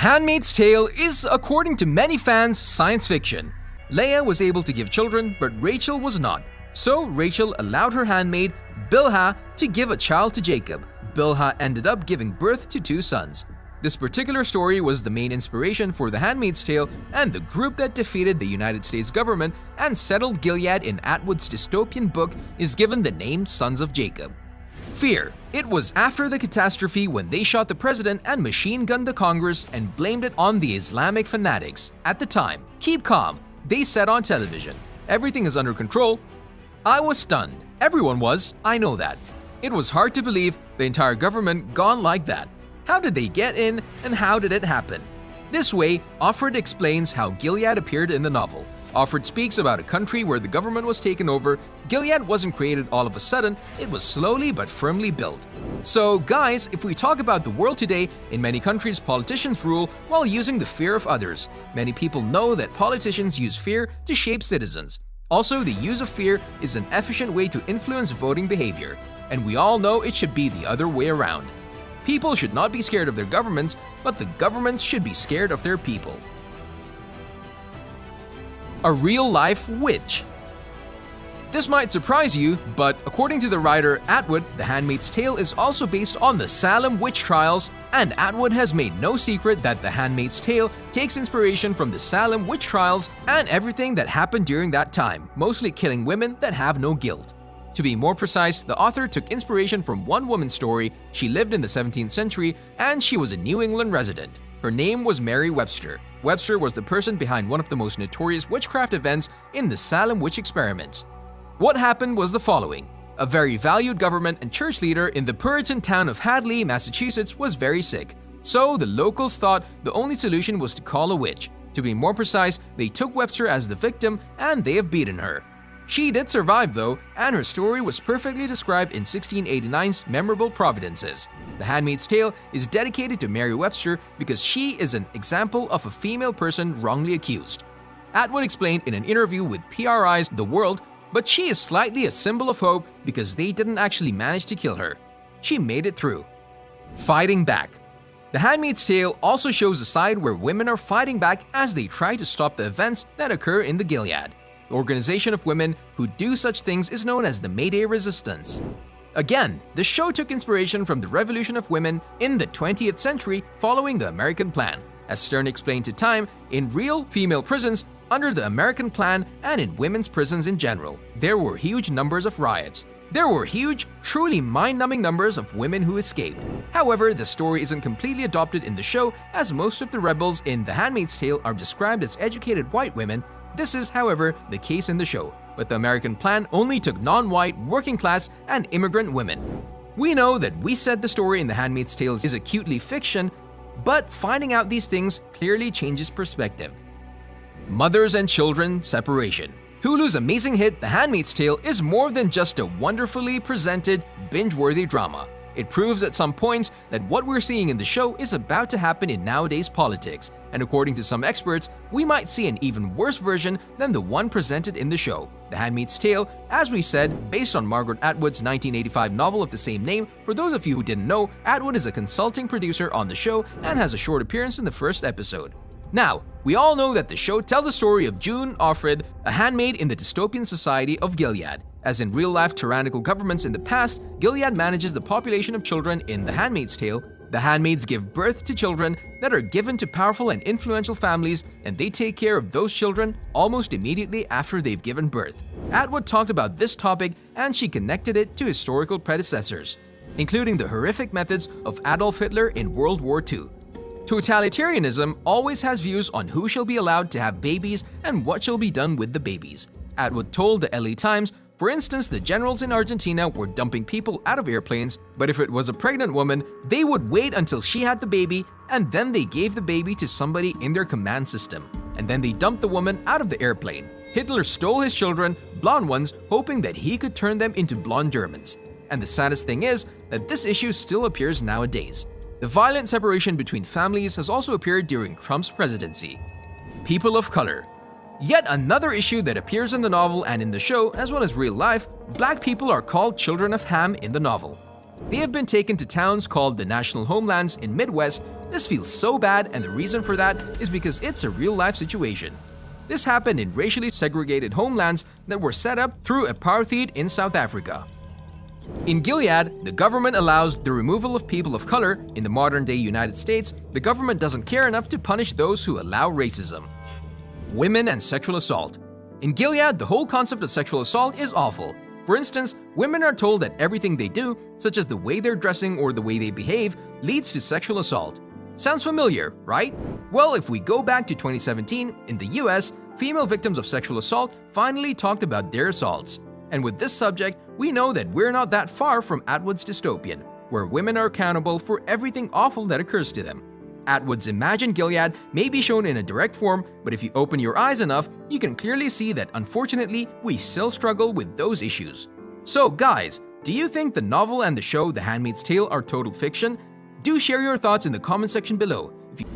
Handmaid's Tale is, according to many fans, science fiction. Leah was able to give children, but Rachel was not. So Rachel allowed her handmaid, Bilhah, to give a child to Jacob. Bilhah ended up giving birth to 2 sons. This particular story was the main inspiration for The Handmaid's Tale, and the group that defeated the United States government and settled Gilead in Atwood's dystopian book is given the name Sons of Jacob. Fear. It was after the catastrophe when they shot the president and machine-gunned the Congress and blamed it on the Islamic fanatics. At the time, keep calm, they said on television. Everything is under control. I was stunned. Everyone was, I know that. It was hard to believe the entire government gone like that. How did they get in and how did it happen? This way, Offred explains how Gilead appeared in the novel. Offred speaks about a country where the government was taken over. Gilead wasn't created all of a sudden, it was slowly but firmly built. So guys, if we talk about the world today, in many countries politicians rule while using the fear of others. Many people know that politicians use fear to shape citizens. Also, the use of fear is an efficient way to influence voting behavior. And we all know it should be the other way around. People should not be scared of their governments, but the governments should be scared of their people. A real-life witch. This might surprise you, but according to the writer Atwood, The Handmaid's Tale is also based on the Salem witch trials, and Atwood has made no secret that The Handmaid's Tale takes inspiration from the Salem witch trials and everything that happened during that time, mostly killing women that have no guilt. To be more precise, the author took inspiration from one woman's story. She lived in the 17th century and she was a New England resident. Her name was Mary Webster. Webster was the person behind one of the most notorious witchcraft events in the Salem witch experiments. What happened was the following. A very valued government and church leader in the Puritan town of Hadley, Massachusetts was very sick. So the locals thought the only solution was to call a witch. To be more precise, they took Webster as the victim and they have beaten her. She did survive though, and her story was perfectly described in 1689's memorable Providences. The Handmaid's Tale is dedicated to Mary Webster because she is an example of a female person wrongly accused. Atwood explained in an interview with PRI's The World, but she is slightly a symbol of hope because they didn't actually manage to kill her. She made it through. Fighting back. The Handmaid's Tale also shows a side where women are fighting back as they try to stop the events that occur in the Gilead. The organization of women who do such things is known as the May Day Resistance. Again, the show took inspiration from the revolution of women in the 20th century following the American Plan. As Stern explained to Time, in real female prisons, under the American Plan and in women's prisons in general, there were huge numbers of riots. There were huge, truly mind-numbing numbers of women who escaped. However, the story isn't completely adopted in the show as most of the rebels in The Handmaid's Tale are described as educated white women. This is, however, the case in the show, but the American Plan only took non-white, working-class, and immigrant women. We know that we said the story in The Handmaid's Tale is acutely fiction, but finding out these things clearly changes perspective. Mothers and children separation. Hulu's amazing hit The Handmaid's Tale is more than just a wonderfully presented, binge-worthy drama. It proves at some points that what we're seeing in the show is about to happen in nowadays politics, and according to some experts, we might see an even worse version than the one presented in the show. The Handmaid's Tale, as we said, based on Margaret Atwood's 1985 novel of the same name. For those of you who didn't know, Atwood is a consulting producer on the show and has a short appearance in the first episode. Now, we all know that the show tells the story of June Offred, a handmaid in the dystopian society of Gilead. As in real-life tyrannical governments in the past, Gilead manages the population of children in The Handmaid's Tale. The handmaids give birth to children that are given to powerful and influential families, and they take care of those children almost immediately after they've given birth. Atwood talked about this topic and she connected it to historical predecessors, including the horrific methods of Adolf Hitler in World War II. Totalitarianism always has views on who shall be allowed to have babies and what shall be done with the babies. Atwood told the LA Times, for instance, the generals in Argentina were dumping people out of airplanes, but if it was a pregnant woman, they would wait until she had the baby and then they gave the baby to somebody in their command system. And then they dumped the woman out of the airplane. Hitler stole his children, blonde ones, hoping that he could turn them into blonde Germans. And the saddest thing is that this issue still appears nowadays. The violent separation between families has also appeared during Trump's presidency. People of color. Yet another issue that appears in the novel and in the show, as well as real life, black people are called children of Ham in the novel. They have been taken to towns called the National Homelands in Midwest, This feels so bad, and the reason for that is because it's a real-life situation. This happened in racially segregated homelands that were set up through apartheid in South Africa. In Gilead, the government allows the removal of people of color. In the modern-day United States, the government doesn't care enough to punish those who allow racism. Women and sexual assault. In Gilead, the whole concept of sexual assault is awful. For instance, women are told that everything they do, such as the way they're dressing or the way they behave, leads to sexual assault. Sounds familiar, right? Well, if we go back to 2017, in the US, female victims of sexual assault finally talked about their assaults. And with this subject, we know that we're not that far from Atwood's dystopian, where women are accountable for everything awful that occurs to them. Atwood's Imagine Gilead may be shown in a direct form, but if you open your eyes enough, you can clearly see that unfortunately, we still struggle with those issues. So guys, do you think the novel and the show The Handmaid's Tale are total fiction? Do share your thoughts in the comment section below.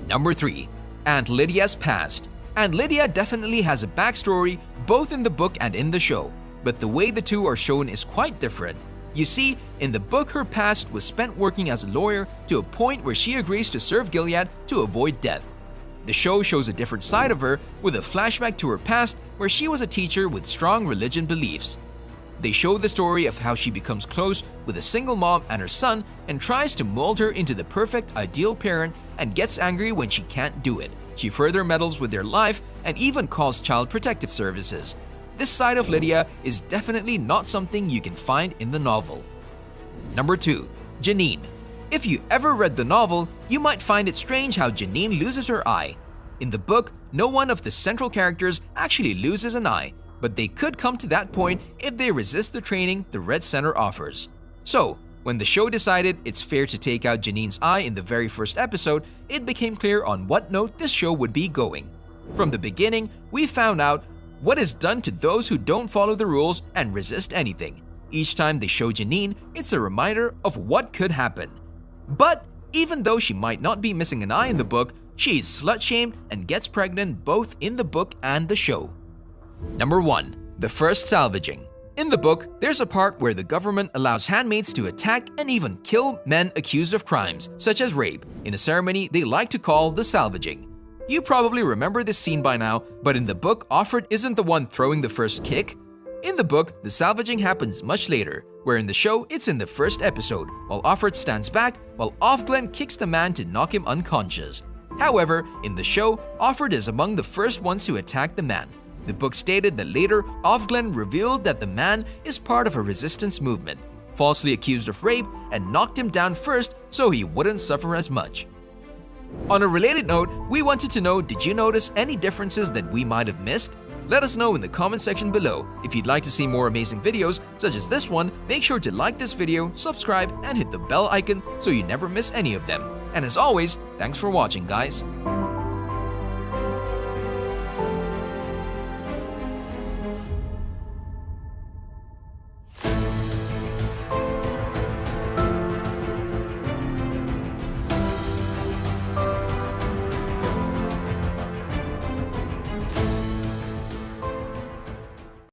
Number 3. Aunt Lydia's past. Aunt Lydia definitely has a backstory both in the book and in the show, but the way the two are shown is quite different. You see, in the book, her past was spent working as a lawyer to a point where she agrees to serve Gilead to avoid death. The show shows a different side of her with a flashback to her past where she was a teacher with strong religion beliefs. They show the story of how she becomes close with a single mom and her son and tries to mold her into the perfect ideal parent and gets angry when she can't do it. She further meddles with their life and even calls child protective services. This side of Lydia is definitely not something you can find in the novel. Number 2. Janine. If you ever read the novel, you might find it strange how Janine loses her eye. In the book, no one of the central characters actually loses an eye, but they could come to that point if they resist the training the Red Center offers. So, when the show decided it's fair to take out Janine's eye in the very first episode, it became clear on what note this show would be going. From the beginning, we found out what is done to those who don't follow the rules and resist anything. Each time they show Janine, it's a reminder of what could happen. But even though she might not be missing an eye in the book, she is slut-shamed and gets pregnant both in the book and the show. Number 1. The first salvaging. In the book, there's a part where the government allows handmaids to attack and even kill men accused of crimes, such as rape, in a ceremony they like to call the salvaging. You probably remember this scene by now, but in the book, Offred isn't the one throwing the first kick. In the book, the salvaging happens much later, where in the show, it's in the first episode, while Offred stands back while Offglen kicks the man to knock him unconscious. However, in the show, Offred is among the first ones to attack the man. The book stated that later, Offglen revealed that the man is part of a resistance movement, falsely accused of rape, and knocked him down first so he wouldn't suffer as much. On a related note, we wanted to know, did you notice any differences that we might have missed? Let us know in the comment section below. If you'd like to see more amazing videos such as this one, make sure to like this video, subscribe, and hit the bell icon so you never miss any of them. And as always, thanks for watching, guys.